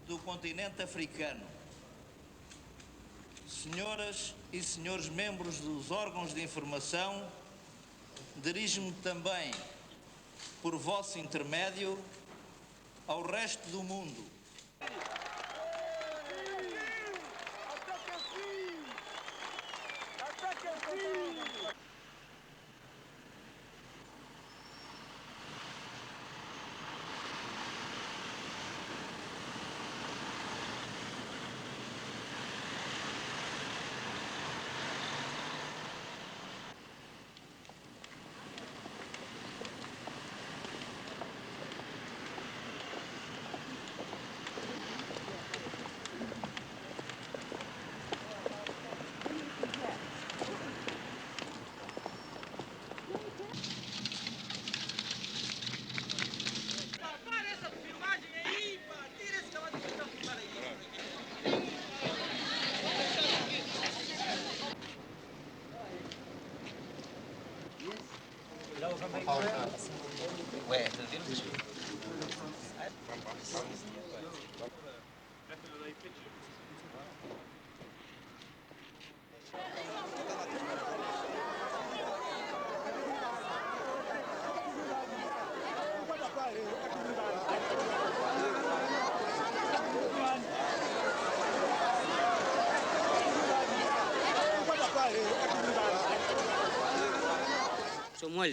do continente africano, senhoras e senhores membros dos órgãos de informação, dirijo-me também, por vosso intermédio, ao resto do mundo.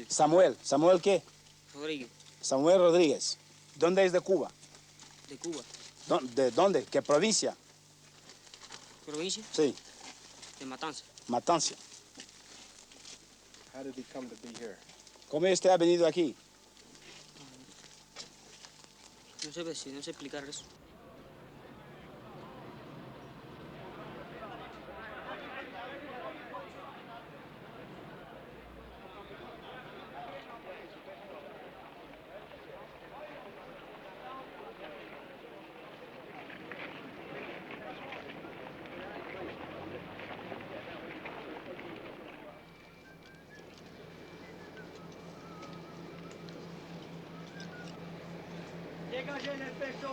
Samuel. ¿Samuel qué? Rodríguez. Samuel Rodríguez. ¿Dónde es de Cuba? De Cuba. ¿De dónde? ¿Qué provincia? ¿Provincia? Sí. De Matanza. Matanza. How did he come to be here? ¿Cómo usted ha venido aquí? No sé decir, no sé explicar eso. Llega ya en el peso.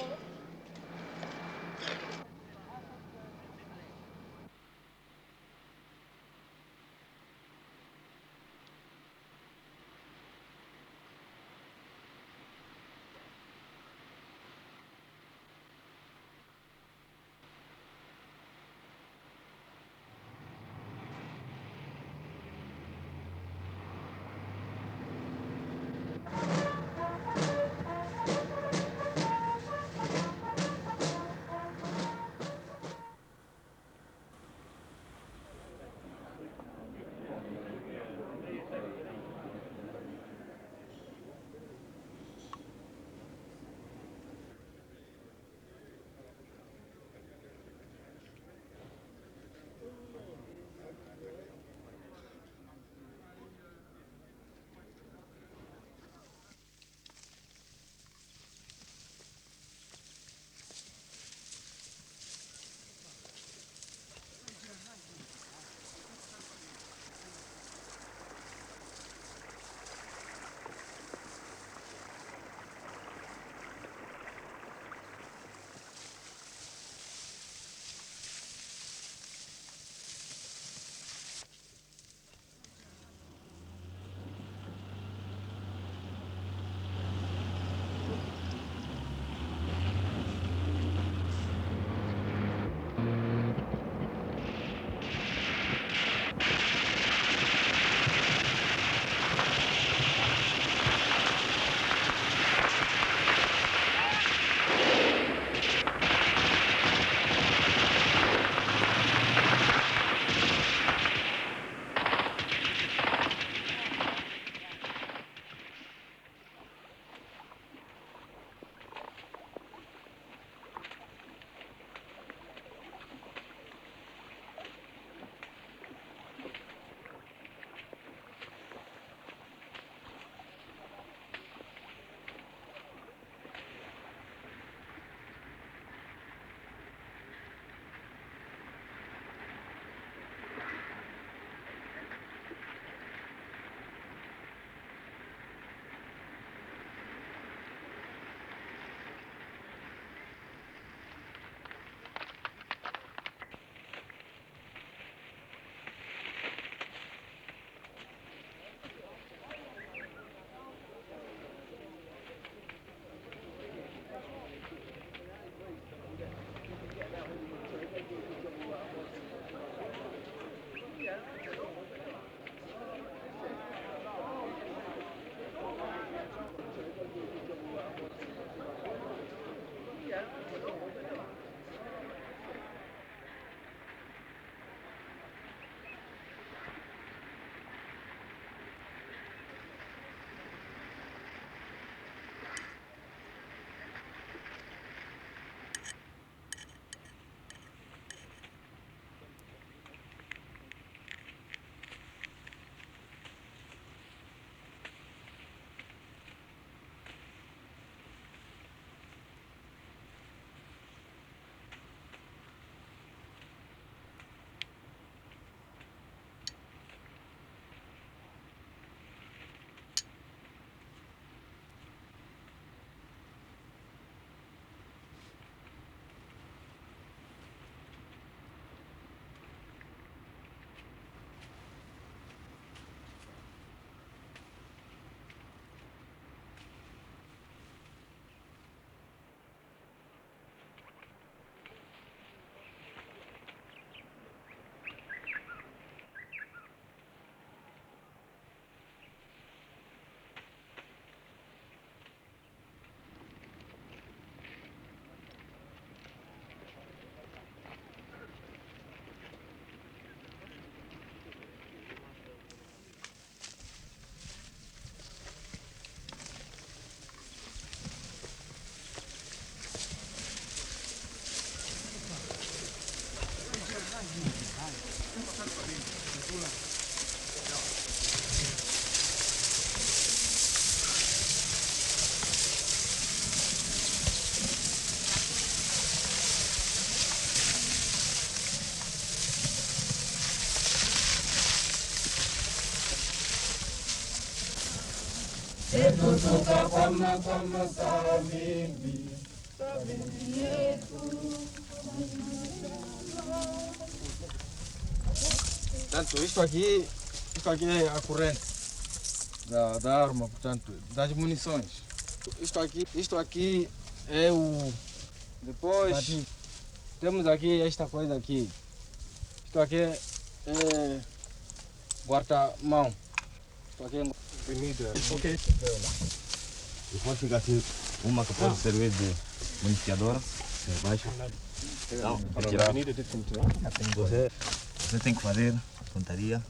Portanto, isto aqui é a corrente da arma, portanto, das munições. Isto aqui é o... Depois temos aqui esta coisa aqui. Isto aqui é guarda-mão. Isto aqui é... Ok. Depois fica aqui uma que pode servir de municiadora, baixo. Então, tirar. Você tem que fazer pontaria,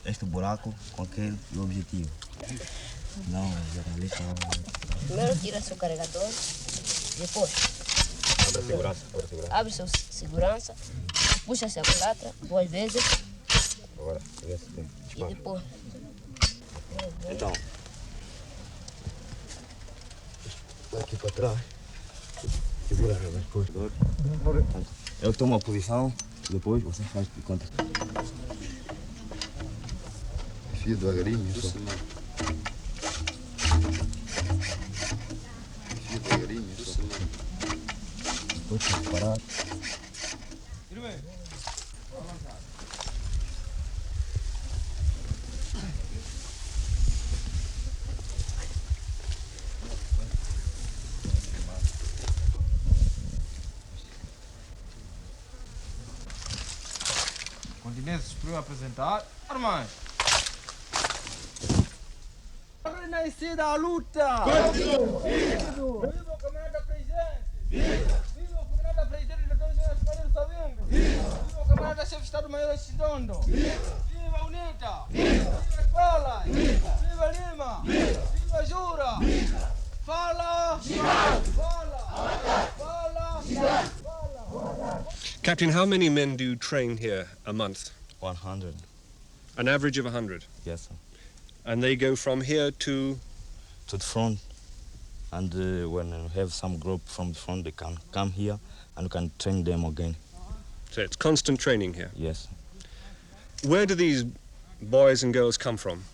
este buraco com aquele objetivo. Não, jornalista. Primeiro tira seu carregador, depois abre seu segurança, puxa-se a culatra 2 vezes. Agora, vê se tem E depois. Então, aqui para trás, segura depois. Eu tomo a posição, depois você faz de conta. Fio devagarinho, só. Fio devagarinho, só. Depois tem que parar. Continenses para eu apresentar armas. Renascida a luta! Viva o camarada presidente! Viva o camarada presidente da Jonas Savimbi! Viva o camarada chefe de Estado-Maior Sidondo! Viva a UNITA! Viva as Palas! Viva Lima! Viva Jura! Fala! Fala! Fala! Fala! Captain, how many men do you train here a month? 100. An average of 100? Yes, sir. And they go from here to To the front, and when you have some group from the front, they can come here and you can train them again. So it's constant training here. Yes, Where do these boys and girls come from?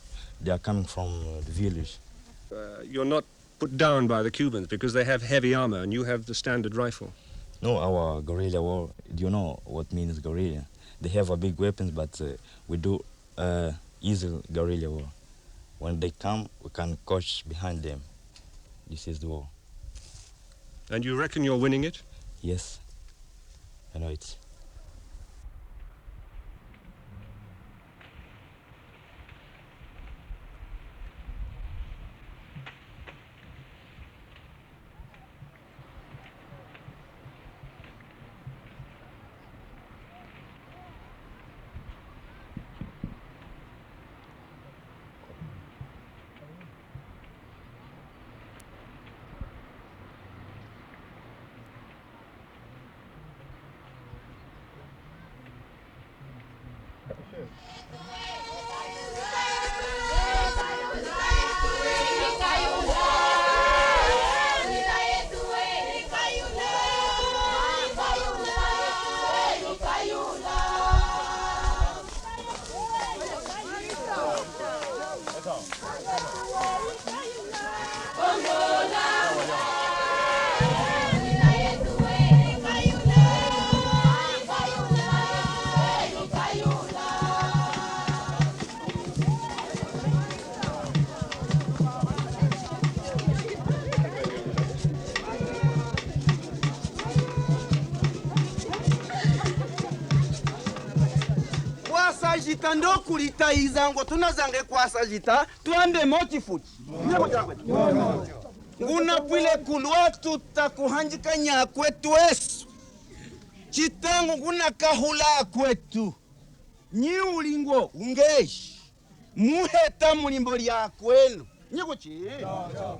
they are coming from the village. You're not put down by the Cubans because they have heavy armor and you have the standard rifle. No, our guerrilla war, do you know what means guerrilla? They have a big weapons, but we do easy guerrilla war. When they come, we can crouch behind them. This is the war. And you reckon you're winning it? Yes, I know it. Kwasagita ndo kulitayiza ngo tunazange kwasagita tuande motifuti nguna pwile kulwa tutakuhanjikanya kwetu esu chitangu nguna kahula kwetu nyi ulingo ungeshi muheta mulimbo lya kwenu nyikuchi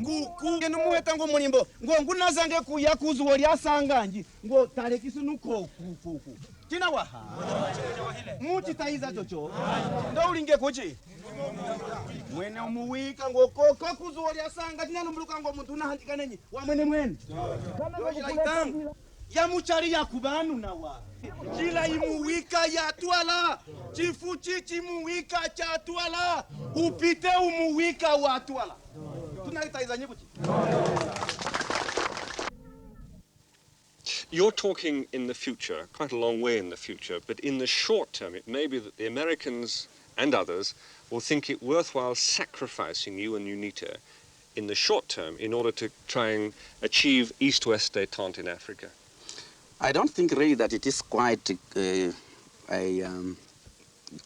ngukungenu muheta ngo mulimbo ngo ngunazange kuyakuzuwo lya sanganji ngo tarekisu nuko kuku Tina waha. Muchi taiza chocho. Ndo ulinge kuchi. Mwene umuwika ngo koko kuzuwa lya sanga tina numbuluka ngo muntu nahandika nenyi. Wa mwene. Ya muchari ya kubanu na wa. Jila imuwika ya tuala. Chifu chichi muwika cha tuala. Upite umuwika wa tuala. You're talking in the future, quite a long way in the future, but in the short term, it may be that the Americans and others will think it worthwhile sacrificing you and UNITA in the short term in order to try and achieve East-West detente in Africa. I don't think really that it is quite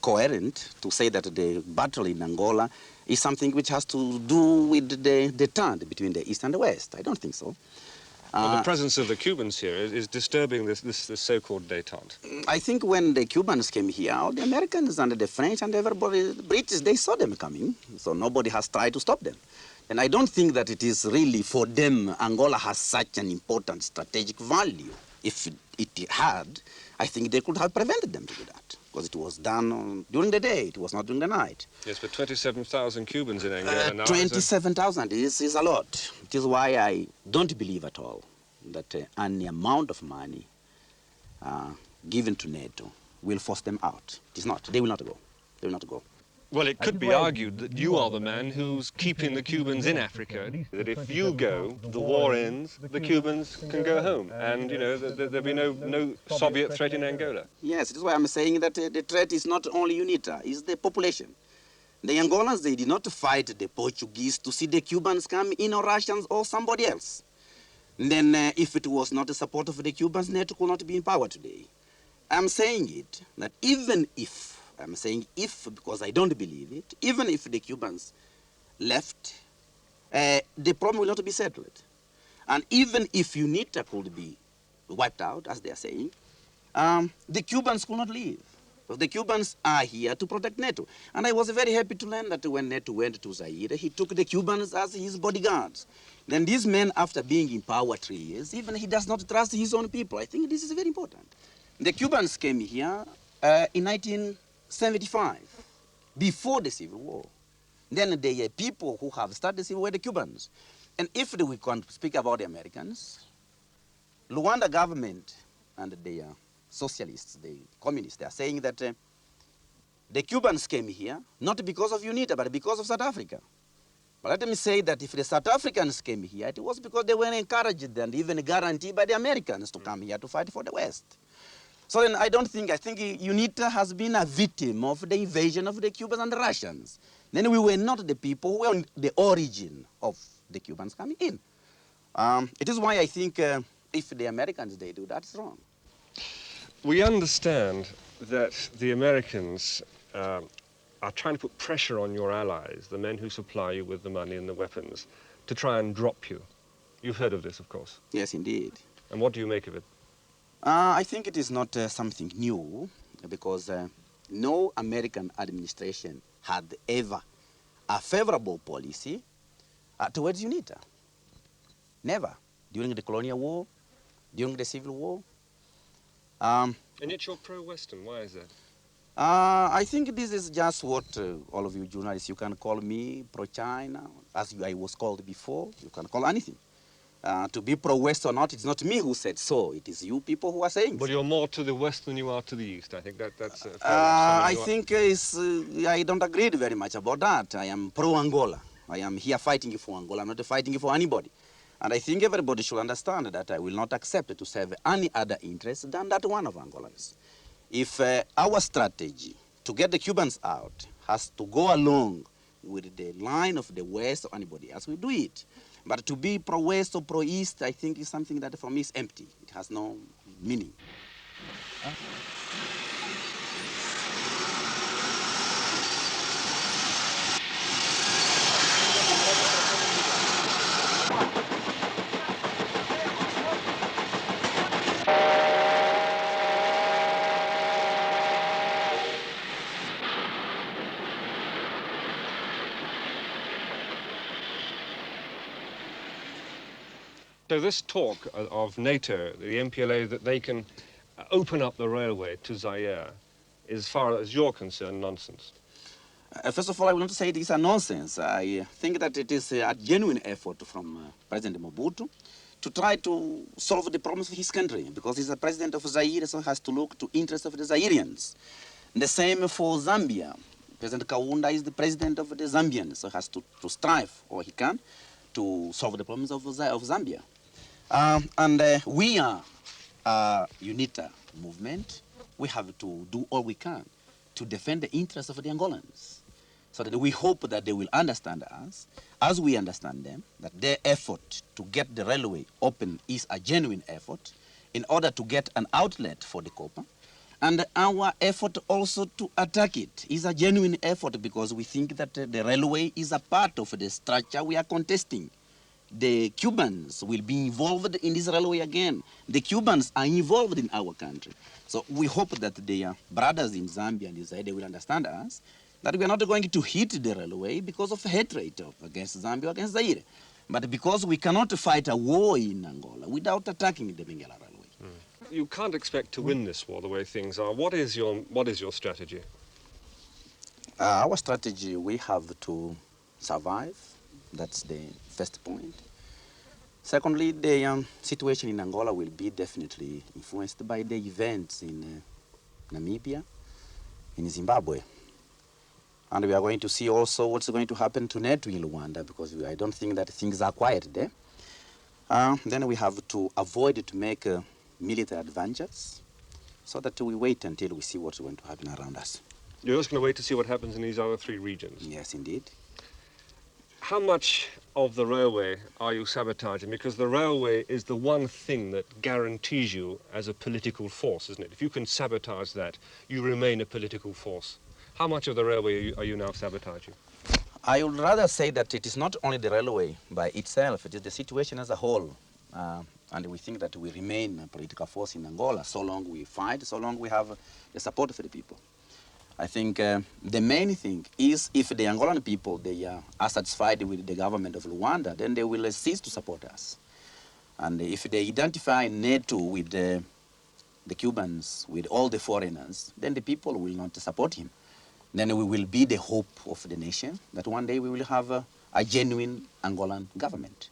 coherent to say that the battle in Angola is something which has to do with the detente between the East and the West. I don't think so. Well, the presence of the Cubans here is disturbing this so-called detente. I think when the Cubans came here, all the Americans and the French and everybody, the British, they saw them coming, so nobody has tried to stop them. And I don't think that it is really for them, Angola has such an important strategic value. If it had, I think they could have prevented them to do that, because it was done during the day, it was not during the night. Yes, but 27,000 Cubans in Angola now. 27,000 is a lot. It is why I don't believe at all that any amount of money given to NATO will force them out. It is not. They will not go. They will not go. Well, it could be argued that you are the man who's keeping the Cubans in Africa, that if you go, the war ends, the Cubans can go home, and, you know, there'll be no Soviet threat in Angola. Yes, it is why I'm saying that the threat is not only UNITA, it's the population. The Angolans, they did not fight the Portuguese to see the Cubans come in, or Russians, or somebody else. And then if it was not the support of the Cubans, NATO could not be in power today. I'm saying it, that even if, I'm saying if because I don't believe it, even if the Cubans left, the problem will not be settled. And even if UNITA could be wiped out, as they are saying, the Cubans could not leave. Because the Cubans are here to protect NATO. And I was very happy to learn that when NATO went to Zaire, he took the Cubans as his bodyguards. Then these men, after being in power 3 years, even he does not trust his own people. I think this is very important. The Cubans came here in 1975, before the Civil War. Then the people who have started the Civil War were the Cubans. And if we can speak about the Americans, Luanda government and the socialists, the communists, they are saying that the Cubans came here not because of UNITA, but because of South Africa. But let me say that if the South Africans came here, it was because they were encouraged and even guaranteed by the Americans to come here to fight for the West. So then I think UNITA has been a victim of the invasion of the Cubans and the Russians. Then we were not the people who were the origin of the Cubans coming in. It is why I think if the Americans, they do, that's wrong. We understand that the Americans are trying to put pressure on your allies, the men who supply you with the money and the weapons, to try and drop you. You've heard of this, of course. Yes, indeed. And what do you make of it? I think it is not something new, because no American administration had ever a favorable policy towards UNITA. Never. During the colonial war, during the Civil War. And yet you're pro-Western. Why is that? I think this is just what all of you journalists, you can call me pro-China, as I was called before. You can call anything. To be pro-West or not, it's not me who said so. It is you people who are saying. But you're more to the West than you are to the East. I think that's. I think I don't agree very much about that. I am pro-Angola. I am here fighting for Angola. I'm not fighting for anybody. And I think everybody should understand that I will not accept to serve any other interest than that one of Angolans. If our strategy to get the Cubans out has to go along with the line of the West or anybody else, we do it. But to be pro-West or pro-East, I think is something that for me is empty. It has no meaning. So this talk of NATO, the MPLA, that they can open up the railway to Zaire, as far as you're concerned, nonsense. First of all, I want to say it is a nonsense. I think that it is a genuine effort from President Mobutu to try to solve the problems of his country, because he's a president of Zaire, so has to look to interests of the Zairians. The same for Zambia. President Kaunda is the president of the Zambians, so has to strive, or he can, to solve the problems of Zambia. We are a UNITA movement. We have to do all we can to defend the interests of the Angolans. So that we hope that they will understand us, as we understand them, that their effort to get the railway open is a genuine effort in order to get an outlet for the copper. And our effort also to attack it is a genuine effort because we think that the railway is a part of the structure we are contesting. The Cubans will be involved in this railway again. The Cubans are involved in our country. So we hope that their brothers in Zambia and Zaire will understand us, that we are not going to hit the railway because of hatred against Zambia or against Zaire, but because we cannot fight a war in Angola without attacking the Benguela railway. You can't expect to win this war the way things are. What is your strategy? Our strategy, we have to survive. That's the first point. Secondly, the situation in Angola will be definitely influenced by the events in Namibia, in Zimbabwe. And we are going to see also what's going to happen to Nheto in Rwanda, because I don't think that things are quiet there. Then we have to avoid to make military advances, so that we wait until we see what's going to happen around us. You're just going to wait to see what happens in these other three regions? Yes, indeed. How much of the railway are you sabotaging? Because the railway is the one thing that guarantees you as a political force, isn't it? If you can sabotage that, you remain a political force. How much of the railway are you now sabotaging? I would rather say that it is not only the railway by itself, it is the situation as a whole. And we think that we remain a political force in Angola so long we fight, so long we have the support of the people. I think the main thing is if the Angolan people, they are satisfied with the government of Rwanda, then they will cease to support us. And if they identify Nheto with the Cubans, with all the foreigners, then the people will not support him. Then we will be the hope of the nation that one day we will have a genuine Angolan government.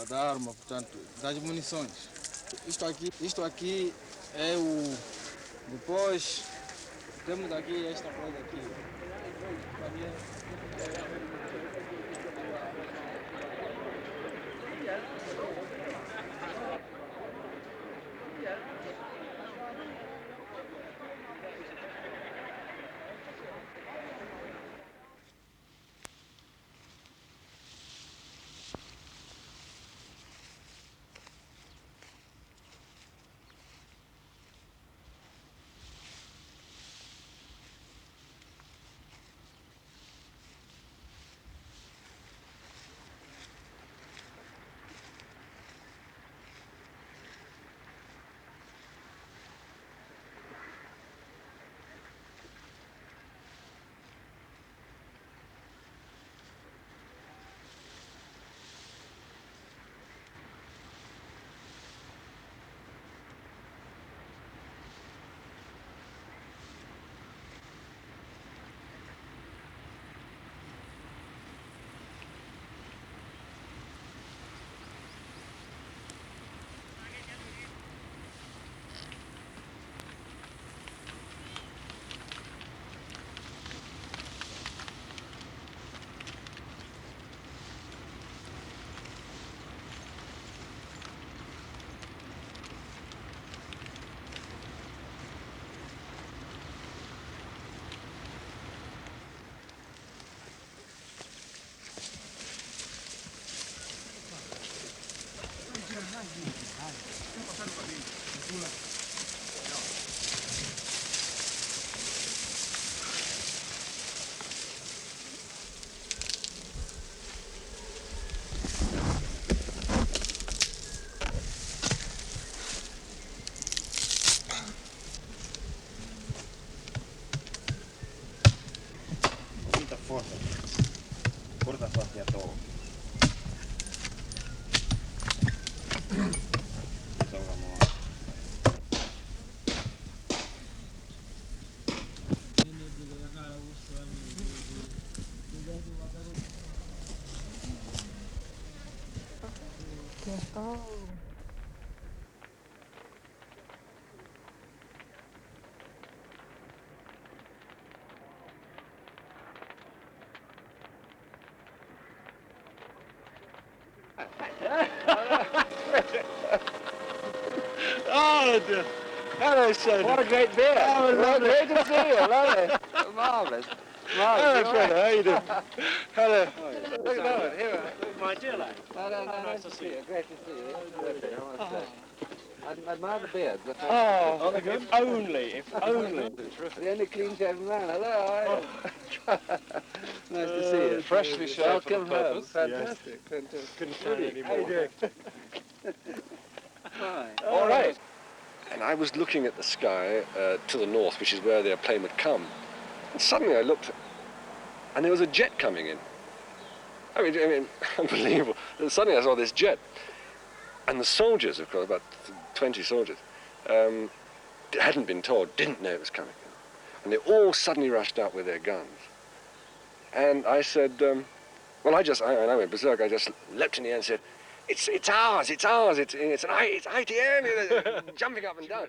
Da arma, portanto, das munições. Isto aqui é o... Depois temos aqui esta coisa aqui. Corta hacia todo. Oh, dear. Hello, son. What a great beer. Oh, lovely. Great to see you. Lovely. Marvellous. Hello, Fred. How you doing? Hello. Look at that one. Here. My dear lad. Nice to see you. Great to see you. I admire the beard. Oh, if only, if only. The only clean-shaven man. Hello, how are you? Nice to see you. Freshly shaved for the purpose. Fantastic, fantastic. Couldn't find any more. How you doing? Hi. All right. And I was looking at the sky to the north, which is where the plane would come. And suddenly I looked, and there was a jet coming in. I mean, unbelievable. And suddenly I saw this jet. And the soldiers, of course, about 20 soldiers, hadn't been told, didn't know it was coming. And they all suddenly rushed out with their guns. And I said, well, I went berserk. I just leapt in the air and said, it's ours, it's ITN, jumping up and down.